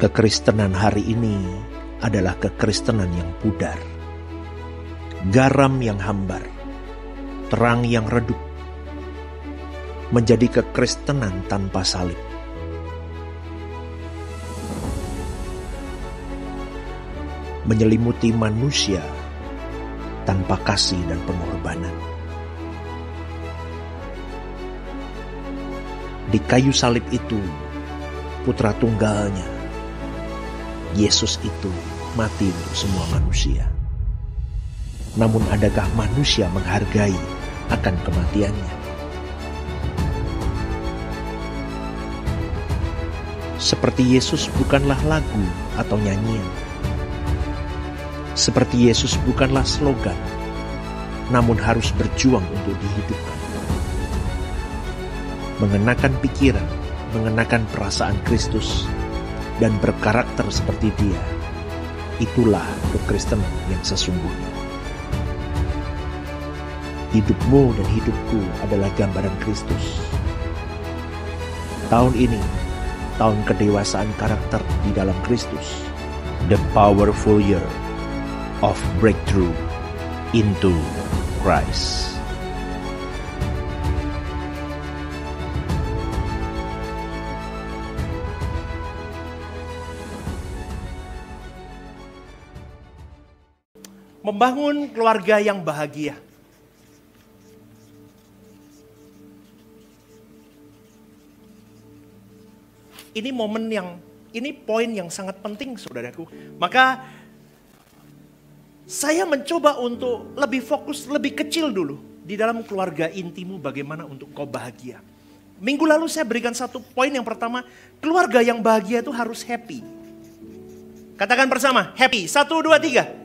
Kekristenan hari ini adalah kekristenan yang pudar. Garam yang hambar, terang yang redup, menjadi kekristenan tanpa salib. Menyelimuti manusia tanpa kasih dan pengorbanan. Di kayu salib itu, putra tunggalnya, Yesus itu mati untuk semua manusia. Namun adakah manusia menghargai akan kematiannya? Seperti Yesus bukanlah lagu atau nyanyian. Seperti Yesus bukanlah slogan, namun harus berjuang untuk dihidupkan. Mengenakan pikiran, mengenakan perasaan Kristus, dan berkarakter seperti Dia. Itulah kekristenan yang sesungguhnya. Hidupmu dan hidupku adalah gambaran Kristus. Tahun ini, tahun kedewasaan karakter di dalam Kristus. The powerful year of breakthrough into Christ. Membangun keluarga yang bahagia. Ini poin yang sangat penting, saudaraku. Maka saya mencoba untuk lebih fokus, lebih kecil dulu di dalam keluarga intimu, bagaimana untuk kau bahagia. Minggu lalu saya berikan satu poin yang pertama, keluarga yang bahagia itu harus happy. Katakan bersama, happy. 1, 2, 3.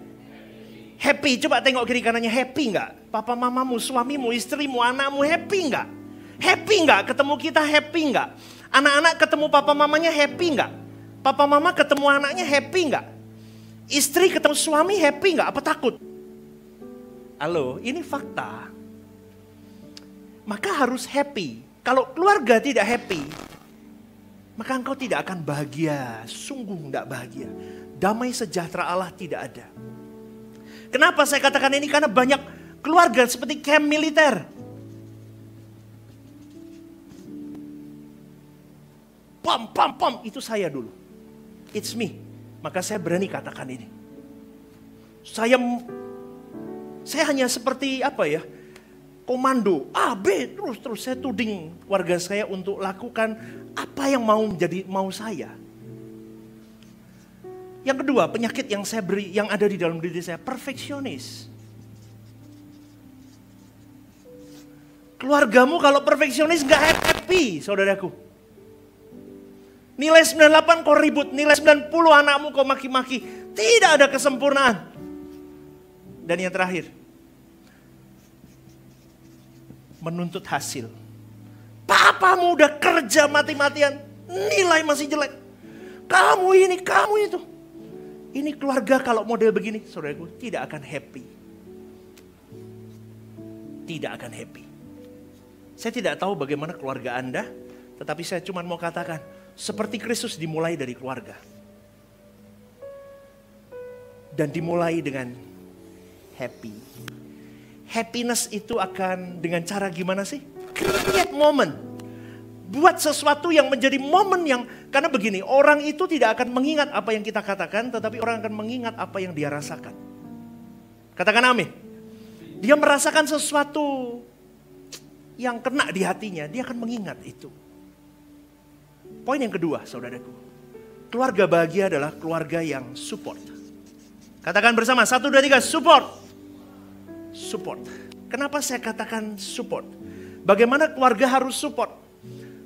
Happy, coba tengok kiri kanannya, happy enggak? Papa mamamu, suamimu, istrimu, anakmu happy enggak? Happy enggak? Ketemu kita happy enggak? Anak-anak ketemu papa mamanya happy enggak? Papa mama ketemu anaknya happy enggak? Istri ketemu suami happy enggak? Apa takut? Halo, ini fakta. Maka harus happy. Kalau keluarga tidak happy, maka engkau tidak akan bahagia. Sungguh tidak bahagia. Damai sejahtera Allah tidak ada. Kenapa saya katakan ini? Karena banyak keluarga seperti camp militer. Pam, itu saya dulu. It's me. Maka saya berani katakan ini. Saya hanya seperti komando A, B, terus saya tuding warga saya untuk lakukan apa yang mau saya. Yang kedua, penyakit yang saya beri, yang ada di dalam diri saya, perfeksionis. Keluargamu kalau perfeksionis gak happy, saudaraku. Nilai 98 kau ribut, nilai 90 anakmu kau maki-maki. Tidak ada kesempurnaan. Dan yang terakhir, menuntut hasil. Papamu udah kerja mati-matian, nilai masih jelek. Kamu ini, kamu itu. Ini keluarga kalau model begini, saudaraku, tidak akan happy. Tidak akan happy. Saya tidak tahu bagaimana keluarga Anda, tetapi saya cuma mau katakan, seperti Kristus dimulai dari keluarga. Dan dimulai dengan happy. Happiness itu akan dengan cara gimana sih? Create moment. Buat sesuatu yang menjadi momen yang, karena begini, orang itu tidak akan mengingat apa yang kita katakan, tetapi orang akan mengingat apa yang dia rasakan. Katakan amin. Dia merasakan sesuatu yang kena di hatinya, dia akan mengingat itu. Poin yang kedua, saudaraku. Keluarga bahagia adalah keluarga yang support. Katakan bersama, 1, 2, 3, support. Support. Kenapa saya katakan support? Bagaimana keluarga harus support?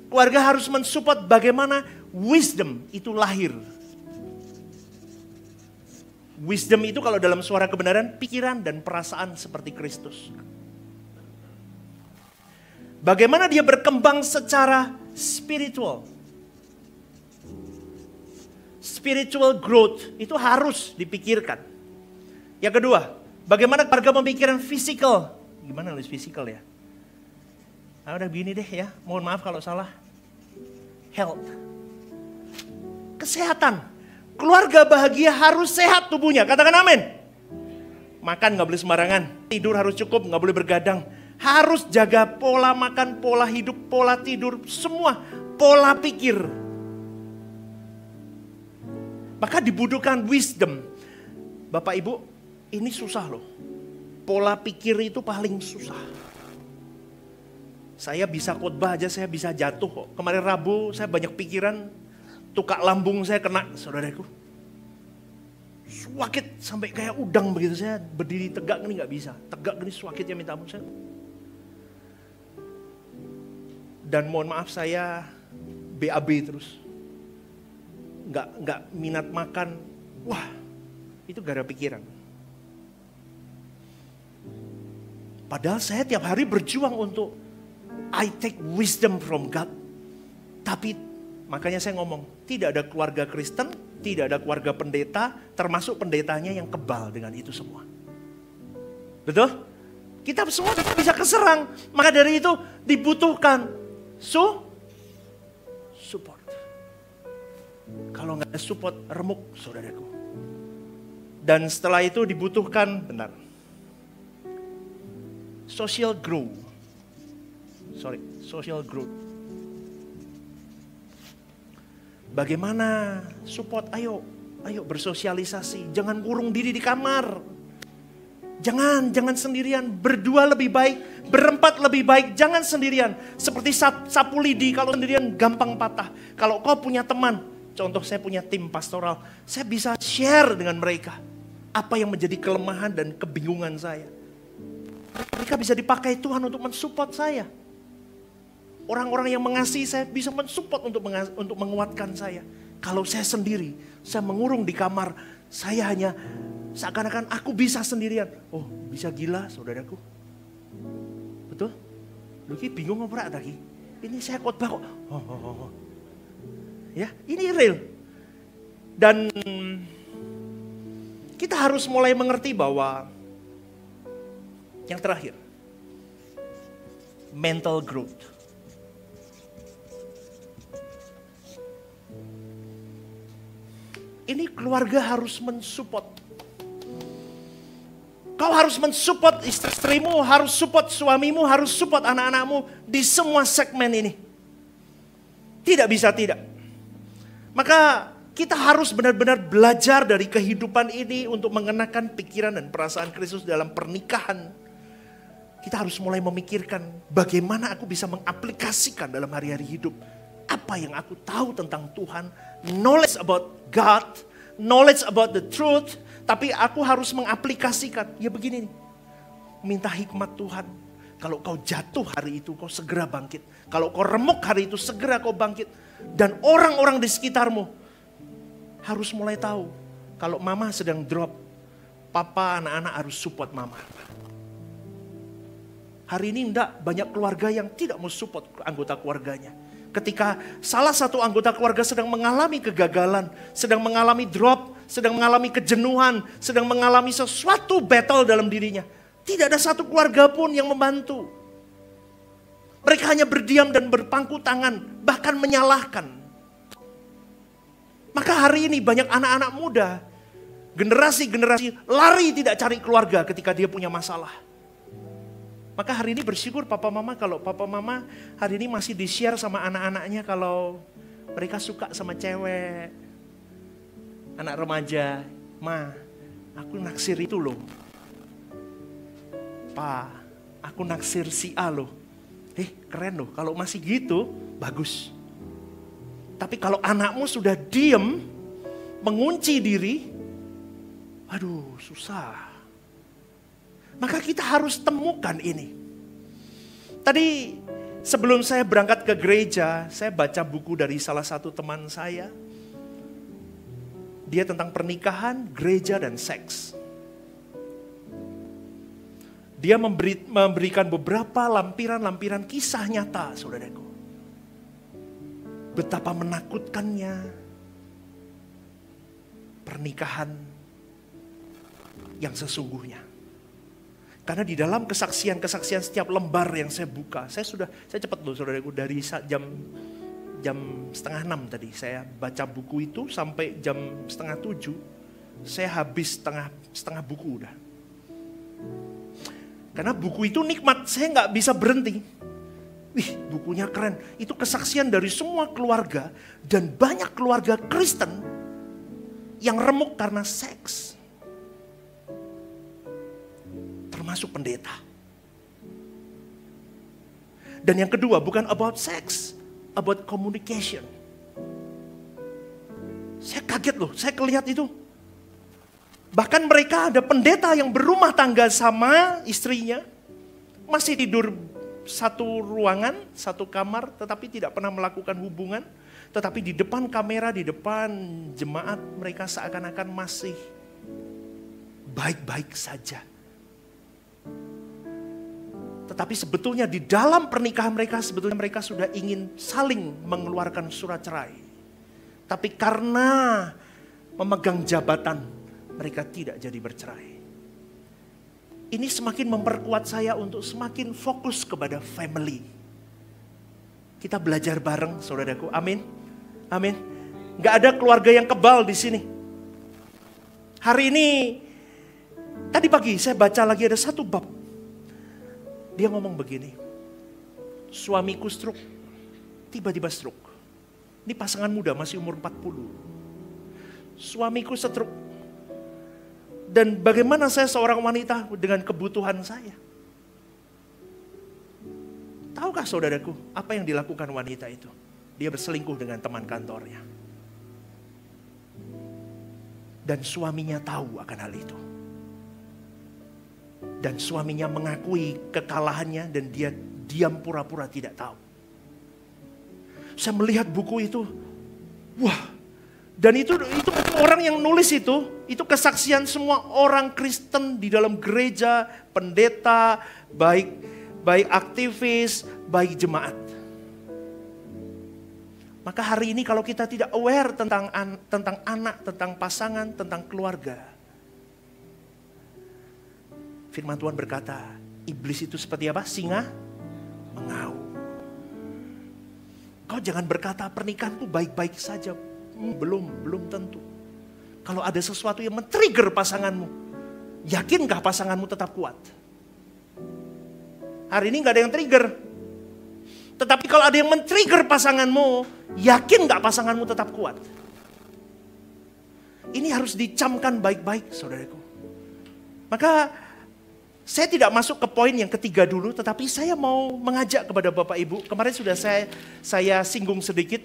Keluarga harus mensupport bagaimana wisdom itu lahir. Wisdom itu kalau dalam suara kebenaran, pikiran dan perasaan seperti Kristus. Bagaimana dia berkembang secara spiritual. Spiritual growth itu harus dipikirkan. Yang kedua, bagaimana keluarga memikirkan physical. Gimana nulis physical ya? Udah begini deh ya, mohon maaf kalau salah. Health. Kesehatan. Keluarga bahagia harus sehat tubuhnya. Katakan amin. Makan gak boleh sembarangan. Tidur harus cukup, gak boleh bergadang. Harus jaga pola makan, pola hidup, pola tidur. Semua pola pikir. Maka dibutuhkan wisdom. Bapak Ibu, ini susah loh. Pola pikir itu paling susah. Saya bisa khotbah aja, saya bisa jatuh kok. Kemarin Rabu saya banyak pikiran. Tukak lambung saya kena, saudaraku. Suakit sampai kayak udang begitu. Saya berdiri tegak gini gak bisa. Tegak gini suakitnya minta ampun saya. Dan mohon maaf saya BAB terus. Nggak minat makan. Wah, itu gara pikiran. Padahal saya tiap hari berjuang untuk I take wisdom from God. Tapi makanya saya ngomong, tidak ada keluarga Kristen, tidak ada keluarga pendeta, termasuk pendetanya yang kebal dengan itu semua. Betul? Kita semua bisa keserang. Maka dari itu dibutuhkan support. Kalau nggak ada support, remuk saudaraku. Dan setelah itu dibutuhkan, social growth. Bagaimana support? Ayo bersosialisasi. Jangan kurung diri di kamar. Jangan sendirian. Berdua lebih baik, berempat lebih baik. Jangan sendirian. Seperti sapu lidi, kalau sendirian gampang patah. Kalau kau punya teman, contoh saya punya tim pastoral, saya bisa share dengan mereka apa yang menjadi kelemahan dan kebingungan saya. Mereka bisa dipakai Tuhan untuk mensupport saya. Orang-orang yang mengasihi saya bisa mensupport untuk menguatkan saya. Kalau saya sendiri, saya mengurung di kamar, saya hanya seakan-akan aku bisa sendirian. Oh, bisa gila saudaraku. Betul? Lu bingung apa lagi? Ini saya khotbah kok. Ya, ini real. Dan kita harus mulai mengerti bahwa yang terakhir, mental growth. Ini keluarga harus mensupport. Kau harus mensupport istrimu, harus support suamimu, harus support anak-anakmu di semua segmen ini. Tidak bisa tidak. Maka kita harus benar-benar belajar dari kehidupan ini untuk mengenakan pikiran dan perasaan Kristus dalam pernikahan. Kita harus mulai memikirkan bagaimana aku bisa mengaplikasikan dalam hari-hari hidup apa yang aku tahu tentang Tuhan, knowledge about God, knowledge about the truth, tapi aku harus mengaplikasikan. Ya begini nih, minta hikmat Tuhan. Kalau kau jatuh hari itu, kau segera bangkit. Kalau kau remuk hari itu, segera kau bangkit. Dan orang-orang di sekitarmu harus mulai tahu, kalau mama sedang drop, papa, anak-anak harus support mama. Hari ini enggak, banyak keluarga yang tidak mau support anggota keluarganya. Ketika salah satu anggota keluarga sedang mengalami kegagalan, sedang mengalami drop, sedang mengalami kejenuhan, sedang mengalami sesuatu battle dalam dirinya. Tidak ada satu keluarga pun yang membantu. Mereka hanya berdiam dan berpangku tangan, bahkan menyalahkan. Maka hari ini banyak anak-anak muda, generasi-generasi lari tidak cari keluarga ketika dia punya masalah. Maka hari ini bersyukur papa mama kalau papa mama hari ini masih di-share sama anak-anaknya kalau mereka suka sama cewek. Anak remaja, ma, aku naksir itu loh. Pa, aku naksir si A loh. Keren loh, kalau masih gitu, bagus. Tapi kalau anakmu sudah diem, mengunci diri, aduh susah. Maka kita harus temukan ini. Tadi sebelum saya berangkat ke gereja, saya baca buku dari salah satu teman saya. Dia tentang pernikahan, gereja, dan seks. Dia memberikan beberapa lampiran-lampiran kisah nyata, saudaraku. Betapa menakutkannya pernikahan yang sesungguhnya. Karena di dalam kesaksian-kesaksian setiap lembar yang saya buka, saya cepat loh saudaraku, dari jam 5 jam 5:30 tadi saya baca buku itu sampai jam 6:30. Saya habis setengah buku udah. Karena buku itu nikmat, saya nggak bisa berhenti. Wih, bukunya keren. Itu kesaksian dari semua keluarga dan banyak keluarga Kristen yang remuk karena seks. Termasuk pendeta. Dan yang kedua bukan about sex, about communication. Saya kaget loh, saya kelihat itu. Bahkan mereka ada pendeta yang berumah tangga sama istrinya, masih tidur satu ruangan, satu kamar, tetapi tidak pernah melakukan hubungan. Tetapi di depan kamera, di depan jemaat, mereka seakan-akan masih baik-baik saja. Tetapi sebetulnya di dalam pernikahan mereka, sebetulnya mereka sudah ingin saling mengeluarkan surat cerai. Tapi karena memegang jabatan, mereka tidak jadi bercerai. Ini semakin memperkuat saya untuk semakin fokus kepada family. Kita belajar bareng, saudaraku. Amin. Amin. Gak ada keluarga yang kebal di sini. Hari ini, tadi pagi saya baca lagi ada satu bab. Dia ngomong begini. Suamiku stroke. Tiba-tiba stroke. Ini pasangan muda masih umur 40. Suamiku stroke. Dan bagaimana saya seorang wanita dengan kebutuhan saya? Tahukah saudaraku apa yang dilakukan wanita itu? Dia berselingkuh dengan teman kantornya. Dan suaminya tahu akan hal itu. Dan suaminya mengakui kekalahannya dan dia diam pura-pura tidak tahu. Saya melihat buku itu, wah. Dan itu orang yang nulis itu kesaksian semua orang Kristen di dalam gereja, pendeta, baik aktivis, baik jemaat. Maka hari ini kalau kita tidak aware tentang anak, tentang pasangan, tentang keluarga. Firman Tuhan berkata, iblis itu seperti apa? Singa mengaum. Kau jangan berkata pernikahanku baik-baik saja. Belum tentu. Kalau ada sesuatu yang men-trigger pasanganmu, yakinkah pasanganmu tetap kuat? Hari ini gak ada yang trigger. Tetapi kalau ada yang men-trigger pasanganmu, yakin gak pasanganmu tetap kuat? Ini harus dicamkan baik-baik, saudaraku. Maka saya tidak masuk ke poin yang ketiga dulu, tetapi saya mau mengajak kepada Bapak Ibu. Kemarin sudah saya singgung sedikit.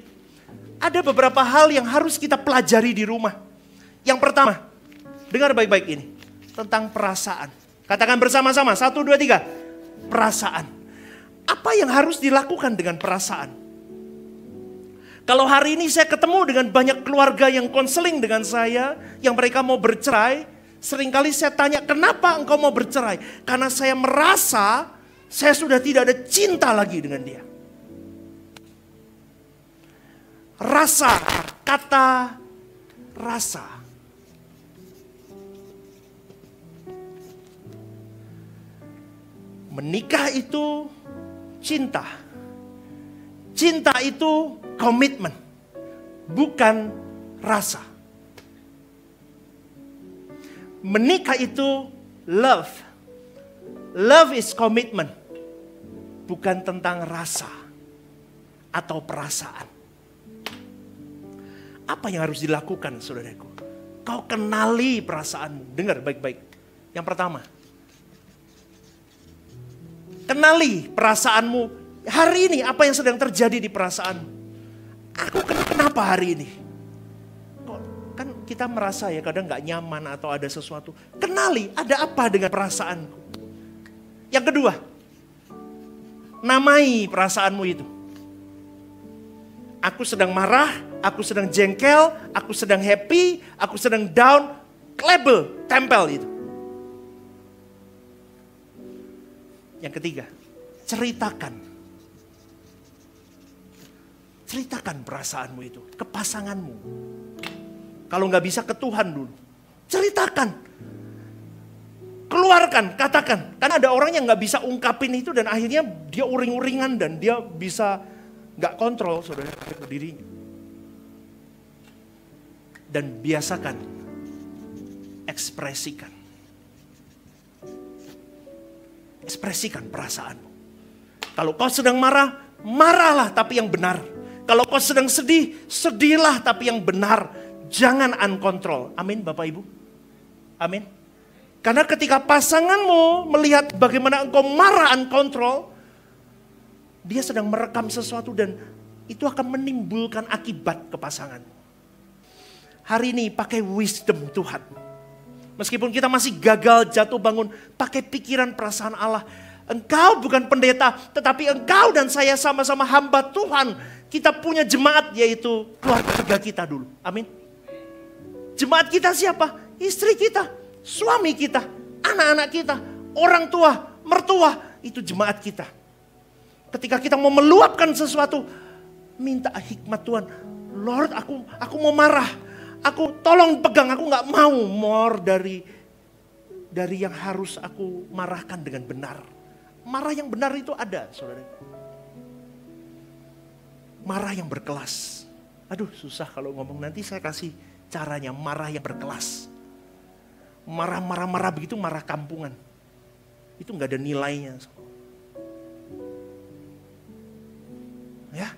Ada beberapa hal yang harus kita pelajari di rumah. Yang pertama, dengar baik-baik ini. Tentang perasaan. Katakan bersama-sama, 1, 2, 3. Perasaan. Apa yang harus dilakukan dengan perasaan? Kalau hari ini saya ketemu dengan banyak keluarga yang konseling dengan saya, yang mereka mau bercerai, seringkali saya tanya, kenapa engkau mau bercerai? Karena saya merasa saya sudah tidak ada cinta lagi dengan dia. Rasa, kata rasa. Menikah itu cinta. Cinta itu komitmen, bukan rasa. Menikah itu love. Love is commitment, bukan tentang rasa atau perasaan. Apa yang harus dilakukan, saudaraku? Kau kenali perasaanmu. Dengar baik-baik. Yang pertama, kenali perasaanmu. Hari ini apa yang sedang terjadi di perasaanmu? Aku kenapa hari ini? Kan kita merasa ya kadang gak nyaman atau ada sesuatu. Kenali ada apa dengan perasaanku. Yang kedua, namai perasaanmu itu. Aku sedang marah, aku sedang jengkel, aku sedang happy, aku sedang down. Label, tempel itu. Yang ketiga, ceritakan. Ceritakan perasaanmu itu ke pasanganmu. Kalau nggak bisa ke Tuhan dulu. Ceritakan. Keluarkan, katakan. Karena ada orang yang nggak bisa ungkapin itu dan akhirnya dia uring-uringan dan dia bisa Nggak kontrol saudara dirinya. Dan biasakan, ekspresikan. Ekspresikan perasaanmu. Kalau kau sedang marah, marahlah tapi yang benar. Kalau kau sedang sedih, sedihlah tapi yang benar. Jangan uncontrol. Amin Bapak Ibu. Amin. Karena ketika pasanganmu melihat bagaimana engkau marah uncontrol, dia sedang merekam sesuatu dan itu akan menimbulkan akibat ke pasanganmu. Hari ini pakai wisdom Tuhan. Meskipun kita masih gagal jatuh bangun, pakai pikiran perasaan Allah. Engkau bukan pendeta, tetapi engkau dan saya sama-sama hamba Tuhan. Kita punya jemaat yaitu keluarga kita dulu. Amin. Jemaat kita siapa? Istri kita, suami kita, anak-anak kita, orang tua, mertua. Itu jemaat kita. Ketika kita mau meluapkan sesuatu, minta hikmat Tuhan. Lord, aku mau marah. Aku tolong pegang, aku gak mau more dari yang harus aku marahkan dengan benar. Marah yang benar itu ada, saudara. Marah yang berkelas. Aduh susah kalau ngomong, nanti saya kasih caranya marah yang berkelas. Marah begitu, marah kampungan. Itu gak ada nilainya. Ya,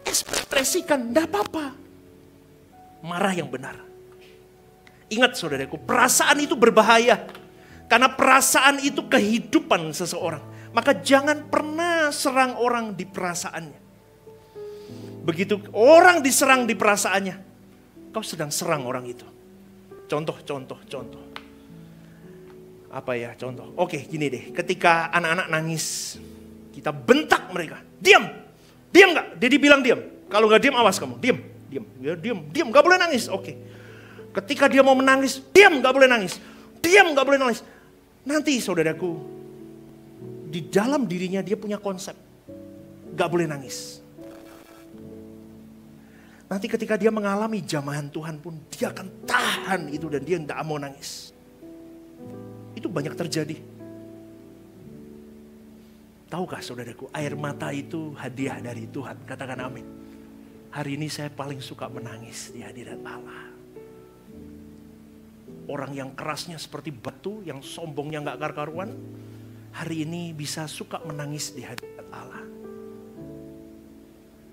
ekspresikan, gak apa-apa. Marah yang benar. Ingat saudaraku, perasaan itu berbahaya. Karena perasaan itu kehidupan seseorang. Maka jangan pernah serang orang di perasaannya. Begitu orang diserang di perasaannya, kau sedang serang orang itu. Contoh. Apa ya contoh? Oke gini deh, ketika anak-anak nangis, kita bentak mereka. Diam gak? Dedi bilang diam. Kalau gak diam awas kamu, diam. Gak boleh nangis. Oke. Ketika dia mau menangis, diam, gak boleh nangis. Nanti saudaraku, di dalam dirinya dia punya konsep, gak boleh nangis. Nanti ketika dia mengalami jamahan Tuhan pun, dia akan tahan itu dan dia gak mau nangis. Itu banyak terjadi. Tahukah saudaraku, air mata itu hadiah dari Tuhan. Katakan amin. Hari ini saya paling suka menangis di hadirat Allah. Orang yang kerasnya seperti batu, yang sombongnya gak karu-karuan, hari ini bisa suka menangis di hadirat Allah.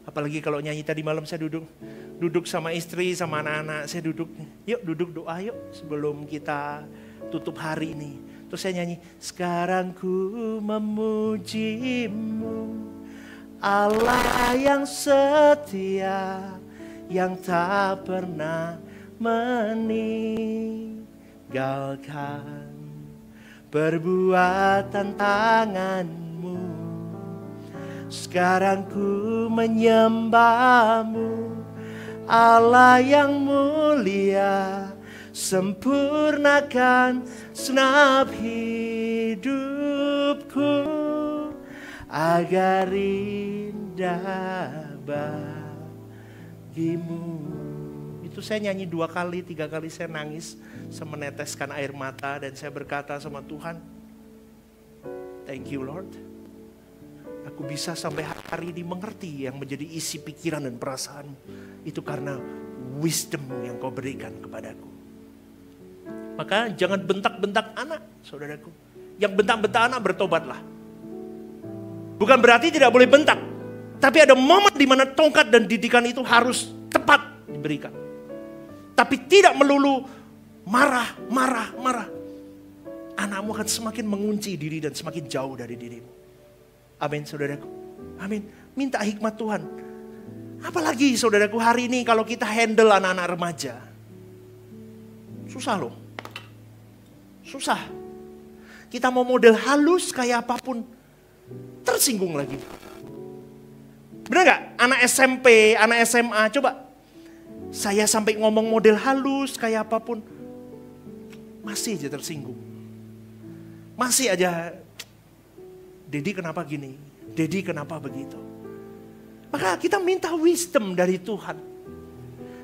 Apalagi kalau nyanyi tadi malam saya duduk sama istri, sama anak-anak, saya duduk doa yuk sebelum kita tutup hari ini. Terus saya nyanyi, sekarang ku memujimu, Allah yang setia, yang tak pernah meninggalkan perbuatan tanganmu. Sekarang ku menyembahmu, Allah yang mulia, sempurnakan senap hidupku agar indah bagimu. Itu saya nyanyi 2 kali, 3 kali saya nangis, saya meneteskan air mata dan saya berkata sama Tuhan, thank you Lord. Aku bisa sampai hari ini mengerti yang menjadi isi pikiran dan perasaan. Itu karena wisdom yang kau berikan kepadaku. Maka jangan bentak-bentak anak, saudaraku. Yang bentak-bentak anak bertobatlah. Bukan berarti tidak boleh bentak. Tapi ada momen di mana tongkat dan didikan itu harus tepat diberikan. Tapi tidak melulu marah. Anakmu akan semakin mengunci diri dan semakin jauh dari dirimu. Amin saudaraku. Amin. Minta hikmat Tuhan. Apalagi saudaraku hari ini kalau kita handle anak-anak remaja. Susah loh. Susah. Kita mau model halus kayak apapun, tersinggung lagi. Benar gak? Anak SMP, anak SMA, coba. Saya sampai ngomong model halus kayak apapun, masih aja tersinggung. Masih aja, Dedi kenapa gini? Dedi kenapa begitu? Maka kita minta wisdom dari Tuhan.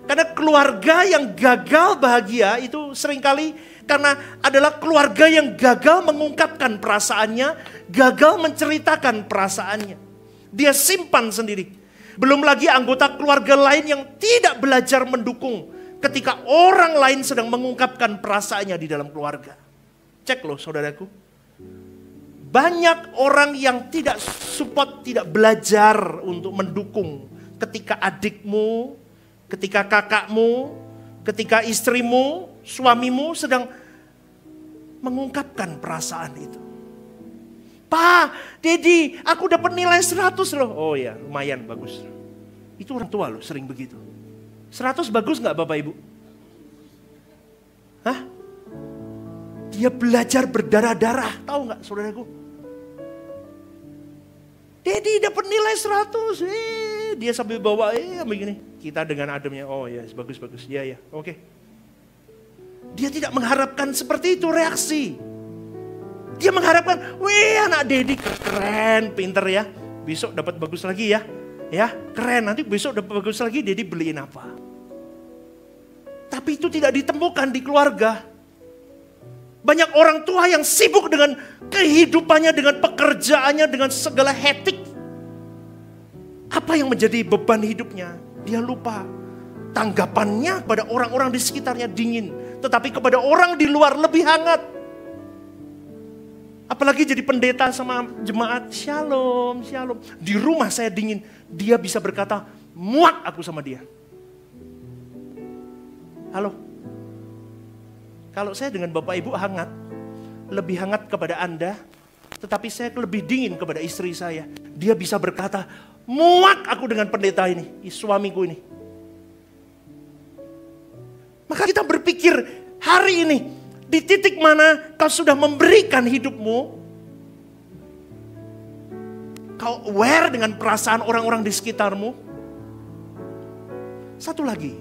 Karena keluarga yang gagal bahagia itu seringkali karena adalah keluarga yang gagal mengungkapkan perasaannya, gagal menceritakan perasaannya. Dia simpan sendiri. Belum lagi anggota keluarga lain yang tidak belajar mendukung ketika orang lain sedang mengungkapkan perasaannya di dalam keluarga. Cek loh saudaraku. Banyak orang yang tidak support, tidak belajar untuk mendukung ketika adikmu, ketika kakakmu, ketika istrimu, suamimu sedang mengungkapkan perasaan itu. Pak, Dedi, aku dapat nilai 100 loh. Oh ya, lumayan bagus. Itu orang tua loh, sering begitu. 100 bagus gak Bapak Ibu? Hah? Dia belajar berdarah-darah, tahu gak saudaraku? Dedi dapat nilai 100, dia sambil bawa, begini. Kita dengan ademnya, oh ya bagus-bagus, ya oke. Dia tidak mengharapkan seperti itu reaksi. Dia mengharapkan, wih anak Dedi keren, pinter ya. Besok dapat bagus lagi ya. Ya, keren. Nanti besok dapat bagus lagi, Dedi beliin apa. Tapi itu tidak ditemukan di keluarga. Banyak orang tua yang sibuk dengan kehidupannya, dengan pekerjaannya, dengan segala etik. Apa yang menjadi beban hidupnya? Dia lupa. Tanggapannya pada orang-orang di sekitarnya dingin. Tetapi kepada orang di luar lebih hangat. Apalagi jadi pendeta sama jemaat, shalom, shalom. Di rumah saya dingin, dia bisa berkata, muak aku sama dia. Halo. Kalau saya dengan Bapak Ibu hangat, lebih hangat kepada Anda, tetapi saya lebih dingin kepada istri saya. Dia bisa berkata, muak aku dengan pendeta ini, suamiku ini. Maka kita berpikir hari ini, di titik mana kau sudah memberikan hidupmu, kau aware dengan perasaan orang-orang di sekitarmu. Satu lagi,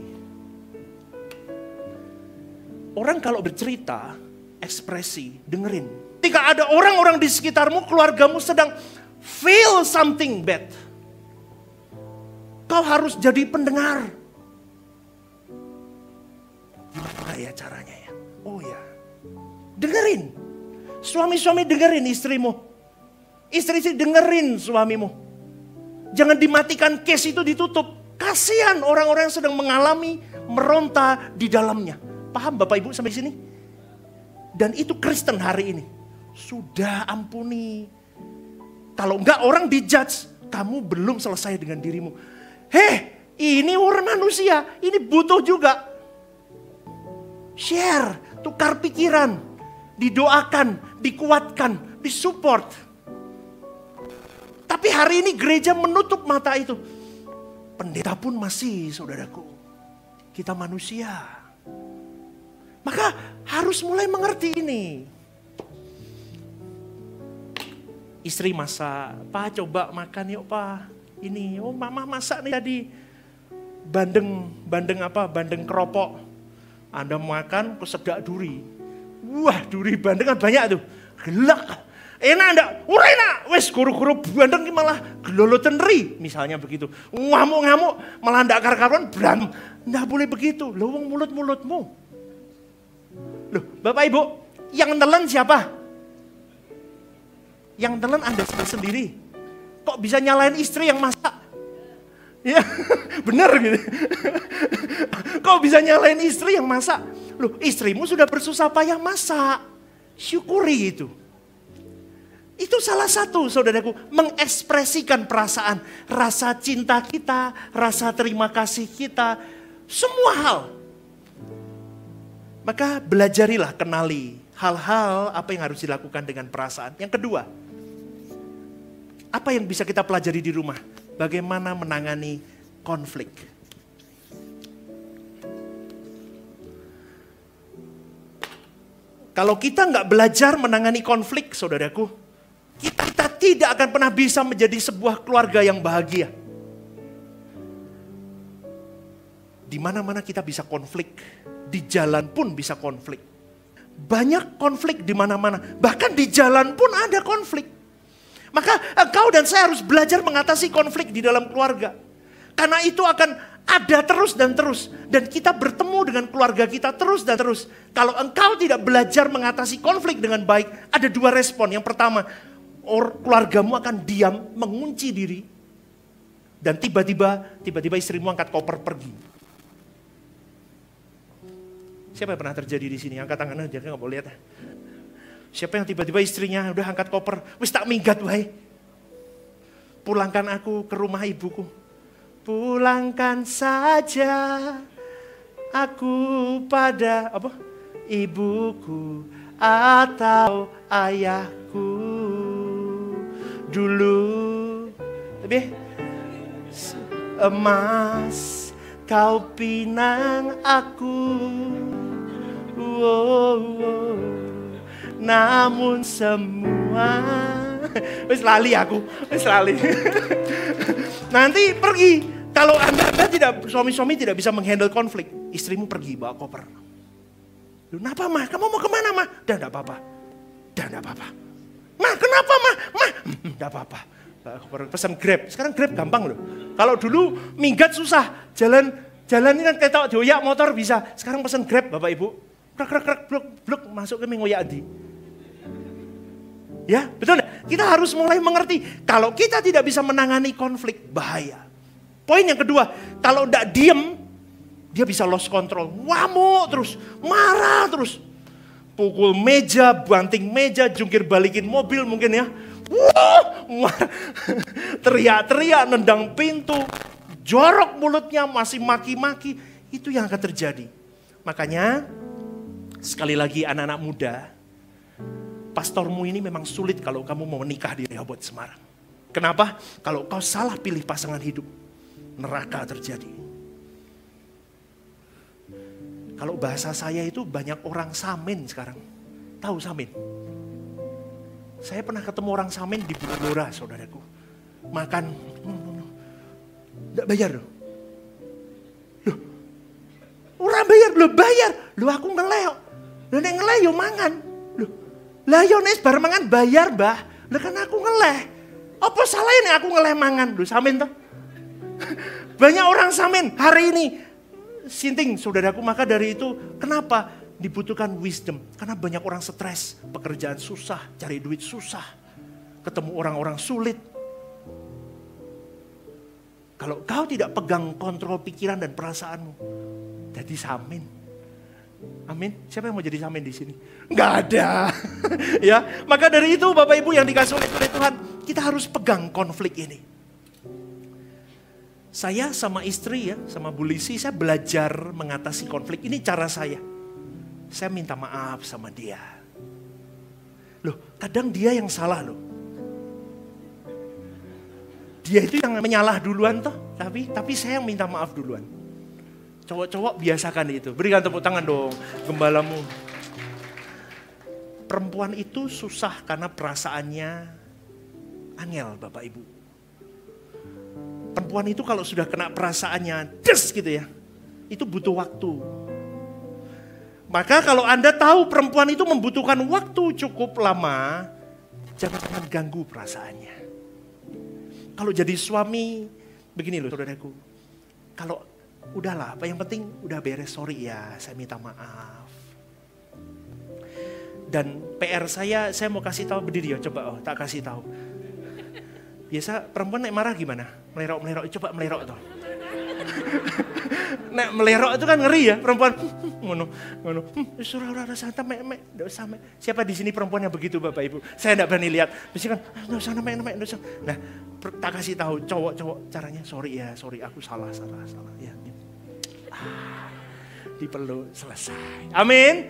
orang kalau bercerita, ekspresi, dengerin. Ketika ada orang-orang di sekitarmu, keluargamu sedang feel something bad, kau harus jadi pendengar. Gimana ya caranya ya? Oh ya, dengerin. Suami-suami dengerin istrimu. Istri-istri dengerin suamimu. Jangan dimatikan case itu ditutup. Kasihan orang-orang yang sedang mengalami meronta di dalamnya. Paham Bapak Ibu sampai sini? Dan itu Kristen hari ini. Sudah ampuni. Kalau enggak orang dijudge. Kamu belum selesai dengan dirimu. Ini orang manusia. Ini butuh juga. Share, tukar pikiran, didoakan, dikuatkan, disupport. Tapi hari ini gereja menutup mata itu. Pendeta pun masih, saudaraku. Kita manusia. Maka harus mulai mengerti ini. Istri masak, Pak coba makan yuk Pak. Ini, oh mama masak nih tadi. Bandeng keropok. Anda makan kesedak duri. Wah duri bandeng kan banyak tuh. Gelak. Enak enggak? Ora enak. Wes guru-guru bandeng malah geloloten ri. Misalnya begitu. Ngamuk-ngamuk malah ndak kar-karuan bram. Ndak boleh begitu. Loh wong mulut-mulutmu. Loh Bapak Ibu, yang nelen siapa? Yang nelen Anda sendiri. Kok bisa nyalain istri yang masak? Ya, benar gitu. Kau bisa nyalain istri yang masak. Loh, istrimu sudah bersusah payah masak. Syukuri itu. Itu salah satu, saudaraku, mengekspresikan perasaan, rasa cinta kita, rasa terima kasih kita, semua hal. Maka belajarilah, kenali hal-hal apa yang harus dilakukan dengan perasaan. Yang kedua, apa yang bisa kita pelajari di rumah? Bagaimana menangani konflik. Kalau kita nggak belajar menangani konflik, saudaraku, kita tidak akan pernah bisa menjadi sebuah keluarga yang bahagia. Di mana-mana kita bisa konflik, di jalan pun bisa konflik. Banyak konflik di mana-mana, bahkan di jalan pun ada konflik. Maka engkau dan saya harus belajar mengatasi konflik di dalam keluarga. Karena itu akan ada terus dan terus. Dan kita bertemu dengan keluarga kita terus dan terus. Kalau engkau tidak belajar mengatasi konflik dengan baik, ada dua respon. Yang pertama, keluargamu akan diam, mengunci diri. Dan tiba-tiba istrimu angkat koper pergi. Siapa yang pernah terjadi di sini? Angkat tangan aja, nggak boleh lihat. Siapa yang tiba-tiba istrinya udah angkat koper, wis tak minggat wae. Pulangkan aku ke rumah ibuku. Pulangkan saja aku pada ibuku atau ayahku dulu. Tapi emas kau pinang aku, namun semua wis lali aku, wis lali. Nanti pergi. Kalau anda tidak, suami-suami tidak bisa menghandle konflik, istrimu pergi bawa koper. Kenapa mah? Kamu mau kemana mah? Dah enggak apa-apa. Mah kenapa mah? Enggak apa-apa. Pesan Grab. Sekarang Grab gampang loh. Kalau dulu minggat susah. Jalan ini kan ketok dioyak motor bisa. Sekarang pesan Grab Bapak Ibu. Krek blok masuk ke ngoyak di. Ya, betul enggak? Kita harus mulai mengerti. Kalau kita tidak bisa menangani konflik, bahaya. Poin yang kedua, kalau enggak diem, dia bisa lost control. Ngamuk terus, marah terus. Pukul meja, banting meja, jungkir balikin mobil mungkin ya. Teriak-teriak, nendang pintu, jorok mulutnya, masih maki-maki. Itu yang akan terjadi. Makanya, sekali lagi anak-anak muda, pastormu ini memang sulit kalau kamu mau menikah di Rehoboth Semarang. Kenapa? Kalau kau salah pilih pasangan hidup, neraka terjadi. Kalau bahasa saya itu banyak orang samin sekarang. Tahu samin? Saya pernah ketemu orang samin di Bogor, saudaraku. Makan, enggak bayar loh. Orang bayar. Loh aku ngeleo. Loh nek ngeleh yo mangan. Loh, lah yo nek bar mangan bayar, Mbah. Lah kan aku ngeleh. Apa salahnya nek aku ngeleh mangan? Loh samin toh. Banyak orang samin hari ini. Sinting, saudaraku, maka dari itu kenapa dibutuhkan wisdom? Karena banyak orang stres, pekerjaan susah, cari duit susah, ketemu orang-orang sulit. Kalau kau tidak pegang kontrol pikiran dan perasaanmu, jadi samin. Amin. Siapa yang mau jadi samin di sini? Enggak ada. Ya, maka dari itu Bapak Ibu yang dikasih oleh Tuhan, kita harus pegang konflik ini. Saya sama istri ya, sama Bu Lisi, saya belajar mengatasi konflik. Ini cara saya. Saya minta maaf sama dia. Loh, kadang dia yang salah loh. Dia itu yang menyalah duluan toh, tapi saya yang minta maaf duluan. Cowok-cowok biasakan itu. Berikan tepuk tangan dong, gembalamu. Perempuan itu susah karena perasaannya angel, Bapak Ibu. Perempuan itu kalau sudah kena perasaannya des gitu ya, itu butuh waktu. Maka kalau Anda tahu perempuan itu membutuhkan waktu cukup lama, jangan ganggu perasaannya. Kalau jadi suami, begini loh saudaraku, kalau udahlah, apa yang penting udah beres, sorry ya, saya minta maaf. Dan PR saya mau kasih tahu, berdiri ya, coba tak kasih tahu. Biasa perempuan naik marah gimana? Melerok, coba melerok tuh. Nek melerok itu kan ngeri ya perempuan. Ngono. Surah santai mek, enggak usah mek. Siapa di sini perempuan yang begitu Bapak Ibu? Saya enggak berani lihat. Mesti kan enggak usah mek, enggak usah. Nah, tak kasih tahu cowok caranya, sorry aku salah ya. Dipeluk selesai. Amin.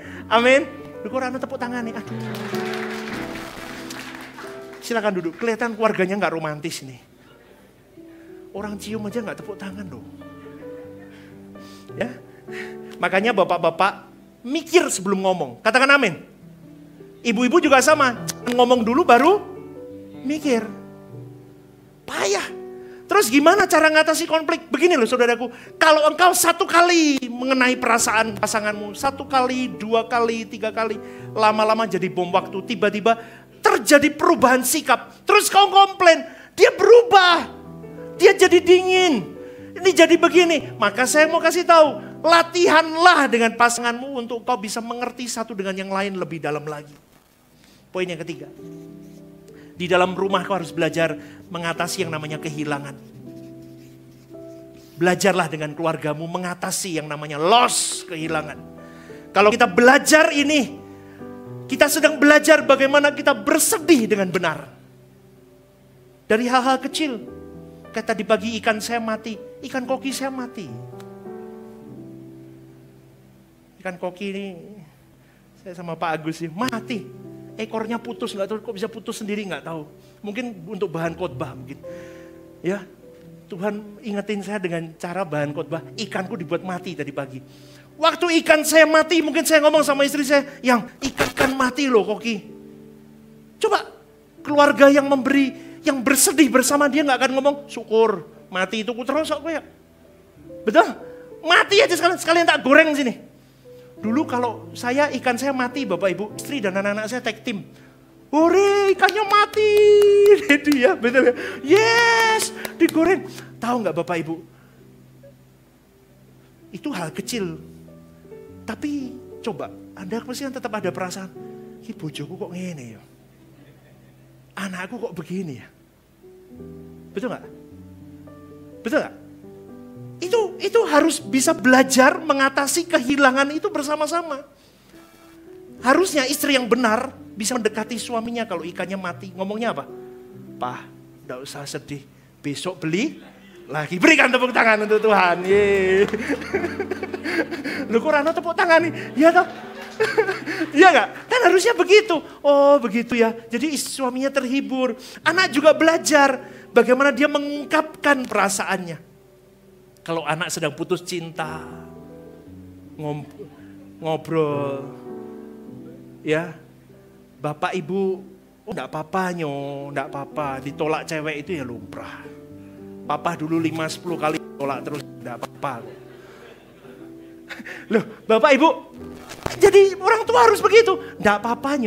Lu kurang tepuk tangan nih. Aduh. Silakan duduk. Kelihatan keluarganya nggak romantis nih. Orang cium aja nggak tepuk tangan dong. Ya, makanya bapak-bapak mikir sebelum ngomong. Katakan amin. Ibu-ibu juga sama. Ngomong dulu baru mikir. Payah. Terus gimana cara ngatasi konflik? Begini loh saudaraku. Kalau engkau satu kali mengenai perasaan pasanganmu, satu kali, dua kali, tiga kali, lama-lama jadi bom waktu. Tiba-tiba terjadi perubahan sikap. Terus kau komplain, dia berubah. Dia jadi dingin. Ini jadi begini. Maka saya mau kasih tahu, latihanlah dengan pasanganmu untuk kau bisa mengerti satu dengan yang lain lebih dalam lagi. Poin yang ketiga. Di dalam rumah kau harus belajar mengatasi yang namanya kehilangan. Belajarlah dengan keluargamu mengatasi yang namanya loss, kehilangan. Kalau kita belajar ini, kita sedang belajar bagaimana kita bersedih dengan benar. Dari hal-hal kecil. Kayak tadi pagi ikan saya mati, ikan koki saya mati. Ikan koki ini, saya sama Pak Agus sih, mati. Ekornya putus, nggak tahu kok bisa putus sendiri, nggak tahu. Mungkin untuk bahan khotbah mungkin. Ya, Tuhan ingetin saya dengan cara bahan khotbah, ikanku dibuat mati tadi pagi. Waktu ikan saya mati, mungkin saya ngomong sama istri saya, yang ikan mati loh koki. Coba keluarga yang memberi, yang bersedih bersama dia nggak akan ngomong, syukur mati itu ku terus kok ya. Betul? Mati aja sekalian tak goreng sini. Dulu kalau ikan saya mati, Bapak Ibu, istri dan anak-anak saya tag team. Hore, ikannya mati. Dia betul ya. Yes, digoreng. Tahu nggak Bapak Ibu? Itu hal kecil. Tapi coba, Anda pasti kan tetap ada perasaan, bojoku kok ngene ya. Anakku kok begini ya. Betul nggak? Betul nggak? Itu harus bisa belajar mengatasi kehilangan itu bersama-sama. Harusnya istri yang benar bisa mendekati suaminya kalau ikannya mati. Ngomongnya apa? Pak, enggak usah sedih. Besok beli lagi. Berikan tepuk tangan untuk Tuhan. Yeay. Lu kok Rano tepuk tangan nih? Iya toh? Iya enggak? Kan harusnya begitu. Oh begitu ya. Jadi suaminya terhibur. Anak juga belajar bagaimana dia mengungkapkan perasaannya. Kalau anak sedang putus cinta, ngobrol, ya, bapak ibu, oh enggak apa-apa enggak apa-apa, ditolak cewek itu ya lumrah. Papa dulu 5-10 kali tolak terus, enggak apa-apa. Loh, bapak ibu, jadi orang tua harus begitu, enggak apa-apa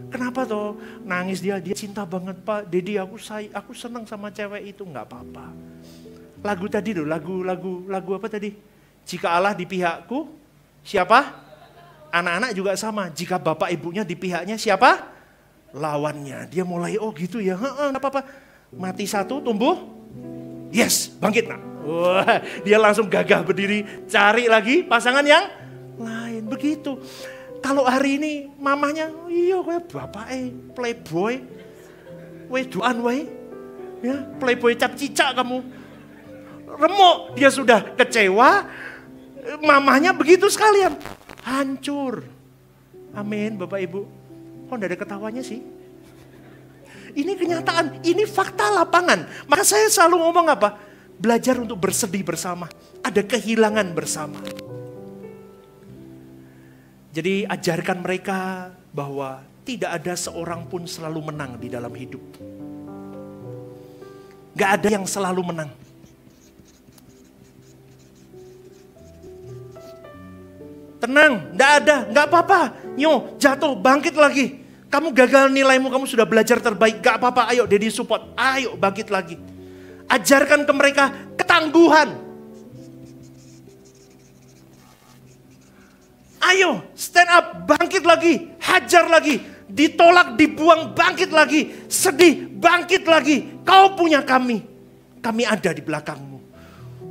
Kenapa toh? Nangis dia cinta banget Pak, Dedi aku senang sama cewek itu, enggak apa-apa. Lagu tadi loh, lagu apa tadi? Jika Allah di pihakku, siapa? Anak-anak juga sama. Jika bapak ibunya di pihaknya, siapa? Lawannya. Dia mulai, oh gitu ya, enggak apa-apa. Mati satu, tumbuh. Yes, bangkit nak. Wah, dia langsung gagah berdiri, cari lagi pasangan yang lain. Begitu. Kalau hari ini mamanya, iya kayak bapak playboy. Wedoan wae. Ya, playboy cap cicak kamu. Remuk, dia sudah kecewa, mamanya begitu sekalian, hancur. Amin Bapak Ibu. Kok enggak ada ketawanya sih? Ini kenyataan, ini fakta lapangan. Maka saya selalu ngomong apa? Belajar untuk bersedih bersama, ada kehilangan bersama. Jadi ajarkan mereka bahwa tidak ada seorang pun selalu menang di dalam hidup. Gak ada yang selalu menang. Tenang, enggak ada, enggak apa-apa. Jatuh, bangkit lagi. Kamu gagal nilaimu, kamu sudah belajar terbaik. Enggak apa-apa, ayo Dedi support. Ayo bangkit lagi. Ajarkan ke mereka ketangguhan. Ayo stand up, bangkit lagi. Hajar lagi. Ditolak, dibuang, bangkit lagi. Sedih, bangkit lagi. Kau punya kami. Kami ada di belakangmu.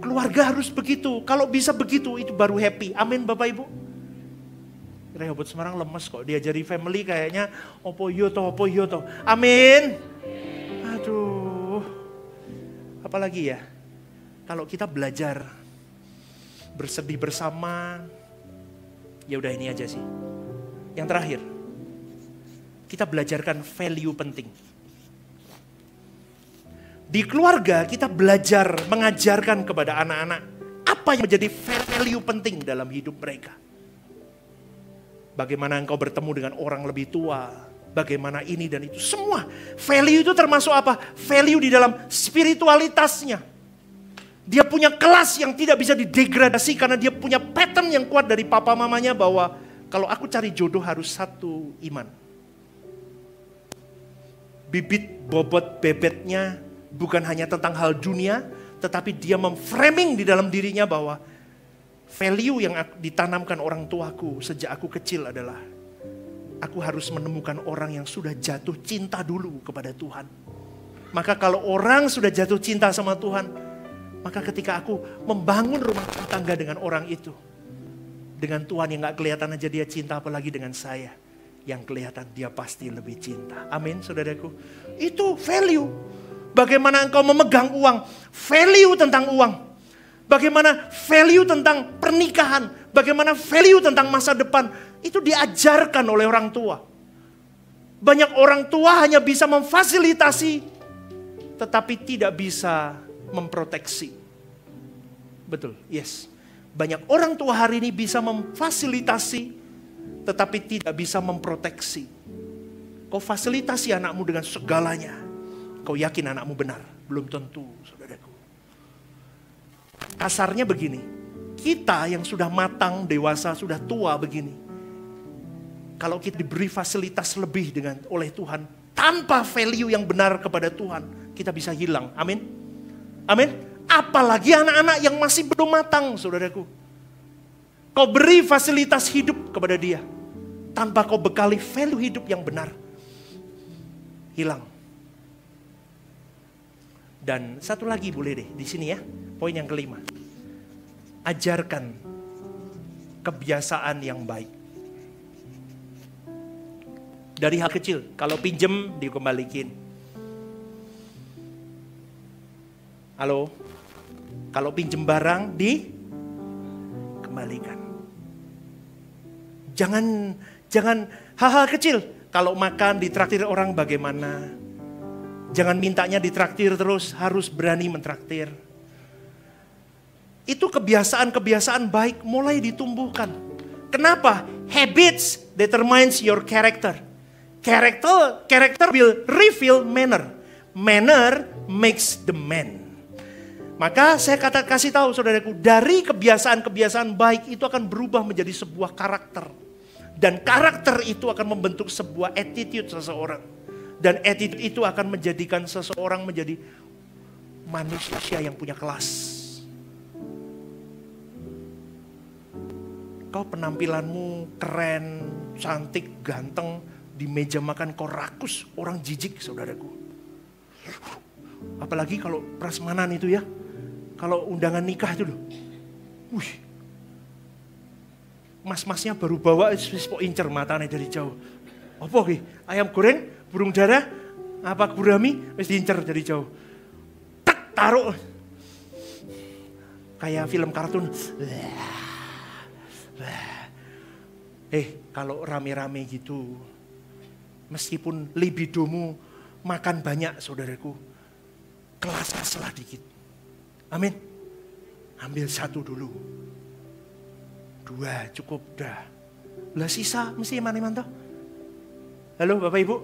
Keluarga harus begitu. Kalau bisa begitu, itu baru happy. Amin Bapak Ibu. Rehoboth Semarang lemes kok. Diajari family kayaknya opo yo toh. Amin. Aduh. Apalagi ya. Kalau kita belajar bersedih bersama. Ya udah ini aja sih. Yang terakhir. Kita belajarkan value penting. Di keluarga kita belajar mengajarkan kepada anak-anak apa yang menjadi value penting dalam hidup mereka. Bagaimana engkau bertemu dengan orang lebih tua, bagaimana ini dan itu. Semua value itu termasuk apa? Value di dalam spiritualitasnya. Dia punya kelas yang tidak bisa didegradasi karena dia punya pattern yang kuat dari papa mamanya bahwa kalau aku cari jodoh harus satu iman. Bibit bobot bebetnya bukan hanya tentang hal dunia, tetapi dia memframing di dalam dirinya bahwa value yang ditanamkan orang tuaku sejak aku kecil adalah aku harus menemukan orang yang sudah jatuh cinta dulu kepada Tuhan. Maka kalau orang sudah jatuh cinta sama Tuhan, Maka ketika aku membangun rumah tangga dengan orang itu, dengan Tuhan yang gak kelihatan aja dia cinta, apalagi dengan saya. Yang kelihatan dia pasti lebih cinta. Amin saudaraku. Itu value. Bagaimana engkau memegang uang. Value tentang uang. Bagaimana value tentang pernikahan. Bagaimana value tentang masa depan. Itu diajarkan oleh orang tua. Banyak orang tua hanya bisa memfasilitasi. Tetapi tidak bisa memproteksi. Betul, yes. Banyak orang tua hari ini bisa memfasilitasi. Tetapi tidak bisa memproteksi. Kau fasilitasi anakmu dengan segalanya. Kau yakin anakmu benar? Belum tentu, saudaraku. Kasarnya begini. Kita yang sudah matang, dewasa, sudah tua begini. Kalau kita diberi fasilitas lebih oleh Tuhan. Tanpa value yang benar kepada Tuhan. Kita bisa hilang. Amin. Amin. Apalagi anak-anak yang masih belum matang, saudaraku. Kau beri fasilitas hidup kepada dia. Tanpa kau bekali value hidup yang benar. Hilang. Dan satu lagi boleh deh di sini ya. Poin yang kelima. Ajarkan kebiasaan yang baik. Dari hal kecil. Kalau pinjem dikembalikan. Halo. Kalau pinjem barang dikembalikan. Jangan hal-hal kecil. Kalau makan ditraktir orang bagaimana? Jangan mintanya ditraktir terus, harus berani mentraktir. Itu kebiasaan-kebiasaan baik mulai ditumbuhkan. Kenapa? Habits determines your character. Character will reveal manner. Manner makes the man. Maka saya kasih tahu saudaraku, dari kebiasaan-kebiasaan baik itu akan berubah menjadi sebuah karakter. Dan karakter itu akan membentuk sebuah attitude seseorang. Dan attitude itu akan menjadikan seseorang menjadi manusia yang punya kelas. Kau penampilanmu keren, cantik, ganteng, di meja makan kau rakus, orang jijik saudaraku. Apalagi kalau prasmanan itu ya. Kalau undangan nikah itu loh. Wih. Mas-masnya baru bawa, kok incer matanya dari jauh. Apa ki? Ayam goreng, burung dara, apa gurami, wis diincer dari jauh. Tak taruh. Kayak film kartun. Kalau rame-rame gitu, meskipun libidomu makan banyak saudaraku, kelas-kelaslah dikit. Amin. Ambil satu dulu. 2 cukup dah. Lah sisa mesti mana-mana toh? Halo Bapak Ibu,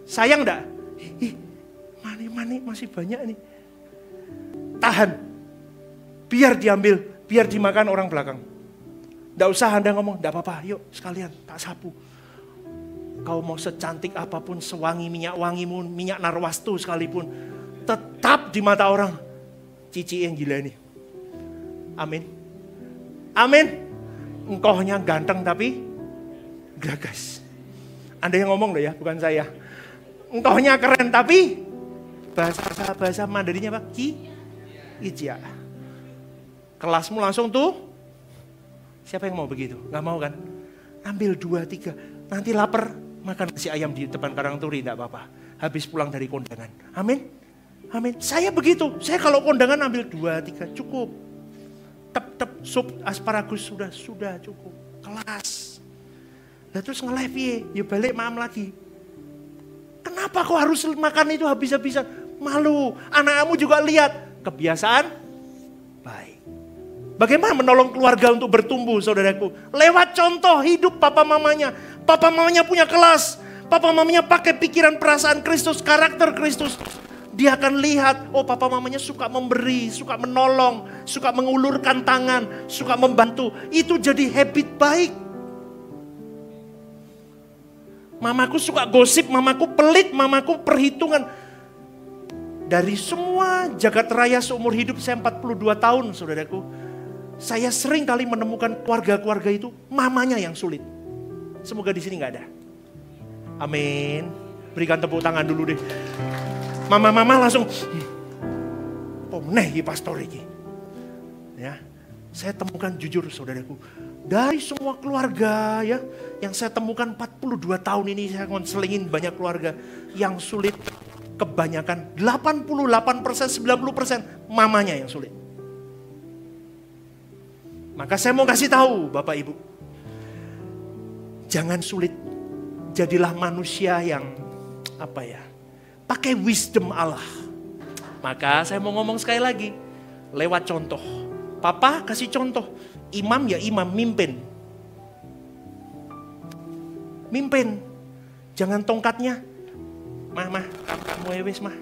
sayang enggak? Mani masih banyak nih. Tahan. Biar diambil, biar dimakan orang belakang. Enggak usah Anda ngomong, enggak apa-apa, yuk sekalian tak sapu. Kau mau secantik apapun, sewangi minyak wangimu, minyak narwastu sekalipun, tetap di mata orang, cici yang gila ini. Amin. Amin. Engkaunya ganteng tapi gagas. Anda yang ngomong loh ya, bukan saya. Engkaunya keren tapi bahasa Mandarinya apa? Ija. Kelasmu langsung tuh. Siapa yang mau begitu? Gak mau kan? Ambil 2, 3. Nanti lapar makan nasi ayam di depan Karang Turi, gak apa-apa. Habis pulang dari kondangan. Amin. Amin. Saya begitu. Saya kalau kondangan ambil 2, 3 cukup. Tep sup asparagus sudah cukup. Kelas. Lah terus ngeleh piye? Ya balik maam lagi. Kenapa kau harus makan itu habis-habisan? Malu. Anakmu juga lihat kebiasaan baik. Bagaimana menolong keluarga untuk bertumbuh saudaraku? Lewat contoh hidup papa mamanya. Papa mamanya punya kelas. Papa mamanya pakai pikiran perasaan Kristus, karakter Kristus. Dia akan lihat, oh papa mamanya suka memberi, suka menolong, suka mengulurkan tangan, suka membantu. Itu jadi habit baik. Mamaku suka gosip, mamaku pelit, mamaku perhitungan. Dari semua jagat raya seumur hidup saya 42 tahun saudaraku. Saya sering kali menemukan keluarga-keluarga itu mamanya yang sulit. Semoga di sini gak ada. Amin. Berikan tepuk tangan dulu deh. Mama-mama langsung, oh meneh iki pastor iki. Ya, saya temukan jujur saudaraku, dari semua keluarga ya, yang saya temukan 42 tahun ini saya konselingin banyak keluarga yang sulit, kebanyakan 88%, 90% mamanya yang sulit. Maka saya mau kasih tahu Bapak Ibu, jangan sulit, jadilah manusia yang pakai wisdom Allah. Maka saya mau ngomong sekali lagi, lewat contoh. Papa kasih contoh, imam ya imam, mimpin. Mimpin, jangan tongkatnya. Mah, kamu wes mah.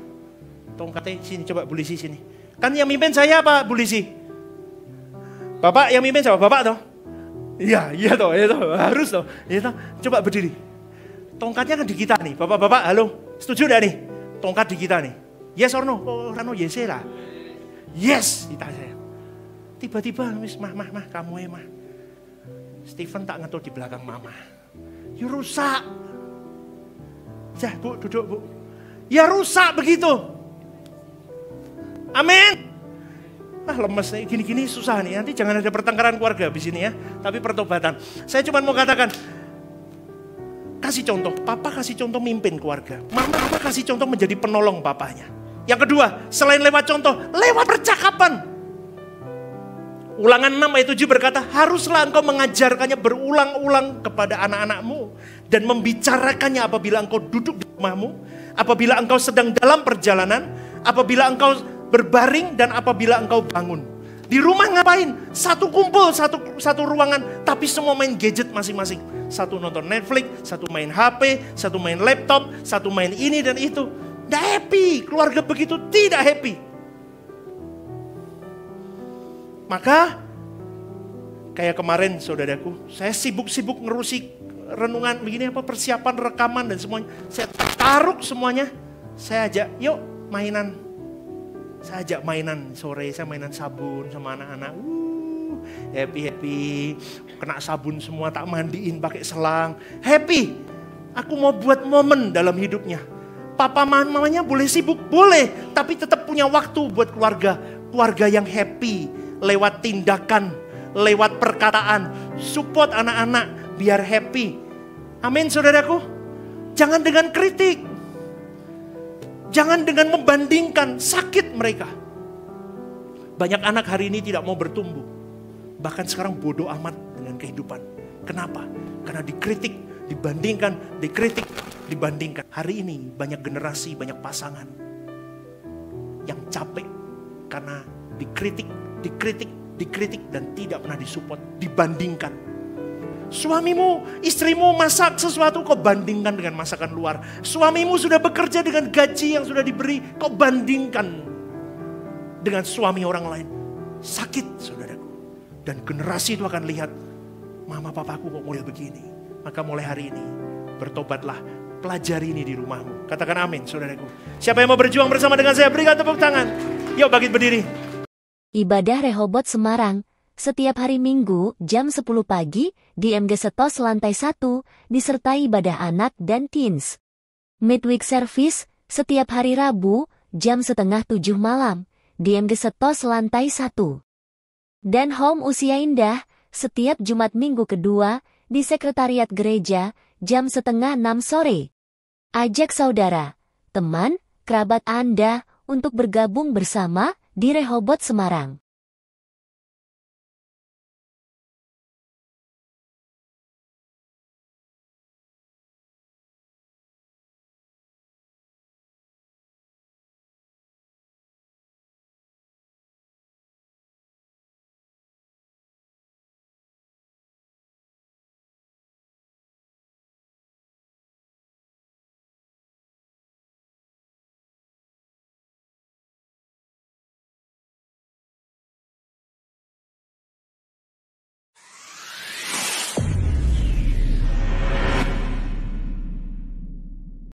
Tongkatnya sini, coba polisi sini. Kan yang mimpin saya apa polisi? Bapak yang mimpin siapa? Bapak toh? Iya toh, harus toh. Iya toh. Coba berdiri. Tongkatnya kan di kita nih, bapak-bapak, halo, setuju gak nih? Tongkat di kita nih. Yes or no? Oh, no yes lah. Yes, kita saya. Tiba-tiba, mah, kamu mah. Stephen tak ngetul di belakang mama. Ya rusak. Ya bu, duduk bu. Ya rusak begitu. Amin. Lemes nih, gini-gini susah nih. Nanti jangan ada pertengkaran keluarga di sini ya. Tapi pertobatan. Saya cuma mau katakan, kasih contoh. Papa kasih contoh mimpin keluarga. Mama kasih contoh menjadi penolong papanya. Yang kedua, selain lewat contoh, lewat percakapan. Ulangan 6 ayat 7 berkata, haruslah engkau mengajarkannya berulang-ulang kepada anak-anakmu. Dan membicarakannya apabila engkau duduk di rumahmu. Apabila engkau sedang dalam perjalanan. Apabila engkau berbaring dan apabila engkau bangun. Di rumah ngapain? Satu kumpul, satu ruangan, tapi semua main gadget masing-masing. Satu nonton Netflix, satu main HP, satu main laptop, satu main ini dan itu. Tidak happy, keluarga begitu tidak happy. Maka, kayak kemarin saudaraku, saya sibuk-sibuk ngerusi renungan begini persiapan rekaman dan semuanya. Saya taruh semuanya, saya ajak, yuk mainan. Saya ajak mainan sore, saya mainan sabun sama anak-anak. Happy. Kena sabun semua, tak mandiin pakai selang. Happy. Aku mau buat momen dalam hidupnya. Papa mamanya boleh sibuk, boleh. Tapi tetap punya waktu buat keluarga. Keluarga yang happy. Lewat tindakan, lewat perkataan. Support anak-anak biar happy. Amin saudaraku. Jangan dengan kritik. Jangan dengan membandingkan, sakit mereka. Banyak anak hari ini tidak mau bertumbuh. Bahkan sekarang bodoh amat dengan kehidupan. Kenapa? Karena dikritik, dibandingkan, dikritik, dibandingkan. Hari ini banyak generasi, banyak pasangan yang capek karena dikritik, dan tidak pernah disupport, dibandingkan. Suamimu, istrimu masak sesuatu, kau bandingkan dengan masakan luar. Suamimu sudah bekerja dengan gaji yang sudah diberi, kau bandingkan dengan suami orang lain. Sakit saudaraku. Dan generasi itu akan lihat, mama papaku kok mulai begini. Maka mulai hari ini, bertobatlah, pelajari ini di rumahmu. Katakan amin saudaraku. Siapa yang mau berjuang bersama dengan saya, berikan tepuk tangan. Yuk bangkit berdiri. Ibadah Rehobot Semarang. Setiap hari Minggu jam 10 pagi di MG Setos lantai 1 disertai ibadah anak dan teens. Midweek service setiap hari Rabu jam setengah 7 malam di MG Setos lantai 1. Dan Home Usia Indah setiap Jumat Minggu kedua di Sekretariat Gereja jam setengah 6 sore. Ajak saudara, teman, kerabat Anda untuk bergabung bersama di Rehobot Semarang.